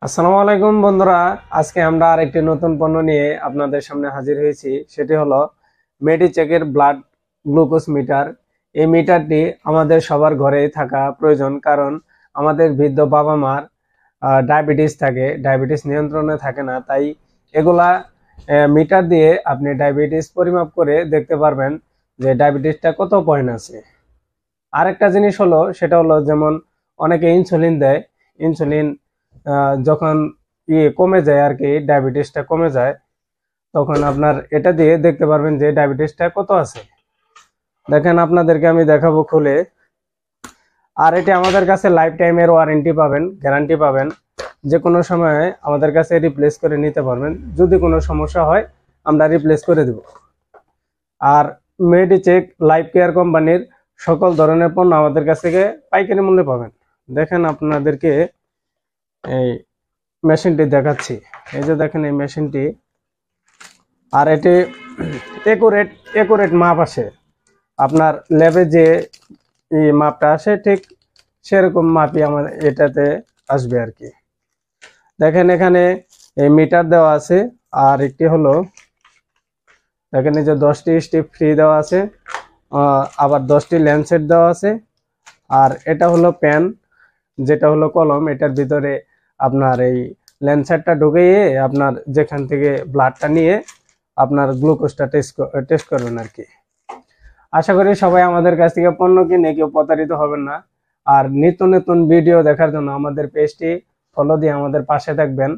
আসসালামু আলাইকুম বন্ধুরা, আজকে আমরা আরেকটি নতুন পণ্য নিয়ে আপনাদের সামনে হাজির হয়েছি। সেটি হলো মেডিচেকের ব্লাড গ্লুকোজ মিটার। এই মিটারটি আমাদের সবার ঘরেই থাকা প্রয়োজন, কারণ আমাদের বৃদ্ধ বাবা মার ডায়াবেটিস থাকে, ডায়াবেটিস নিয়ন্ত্রণে থাকে না। তাই এগুলা মিটার দিয়ে আপনি ডায়াবেটিস পরিমাপ করে দেখতে পারবেন যে ডায়াবেটিসটা কত পয়েন্ট আছে। আরেকটা জিনিস হলো, সেটা হলো যেমন অনেকে ইনসুলিন দেয়। ইনসুলিন যখন কমে যায় আর কি, ডায়াবেটিসটা কমে যায়, তখন আপনার এটা দিয়ে দেখতে পারবেন যে ডায়াবেটিসটা কত আছে। দেখেন, আপনাদেরকে আমি দেখাবো খুলে। আর এটি আমাদের কাছে লাইফ টাইমের ওয়ারেন্টি পাবেন, গ্যারান্টি পাবেন। যে কোনো সময় আমাদের কাছে রিপ্লেস করে নিতে পারবেন। যদি কোনো সমস্যা হয় আমরা রিপ্লেস করে দেব। আর মেডিচেক লাইফ কেয়ার কোম্পানির সকল ধরনের পণ্য আমাদের কাছ থেকে পাইকারি মূল্যে পাবেন। দেখেন, আপনাদেরকে এই মেশিনটি দেখাচ্ছি। এই যে দেখেন এই মেশিনটি, আর এটি একুরেট মাপ আসে। আপনার ল্যাবে যে মাপটা আসে ঠিক সেরকম মাপই আমাদের এটাতে আসবে আর কি। দেখেন, এখানে এই মিটার দেওয়া আছে। আর একটি হলো, দেখেন এই যে 10টি স্টিপ ফ্রি দেওয়া আছে, আবার 10টি ল্যান্ডসেট দেওয়া আছে। আর এটা হলো পেন, যেটা হলো কলম। এটার ভিতরে আপনার এই ল্যান্সারটা ঢুকিয়ে আপনার যেখান থেকে ব্লাডটা নিয়ে আপনার গ্লুকোজটা টেস্ট করবেন আর কি। আশা করি সবাই আমাদের কাছ থেকে পণ্য কিনে কেউ প্রতারিত হবেন না। আর নিত্য নতুন ভিডিও দেখার জন্য আমাদের পেজটি ফলো দিয়ে আমাদের পাশে থাকবেন।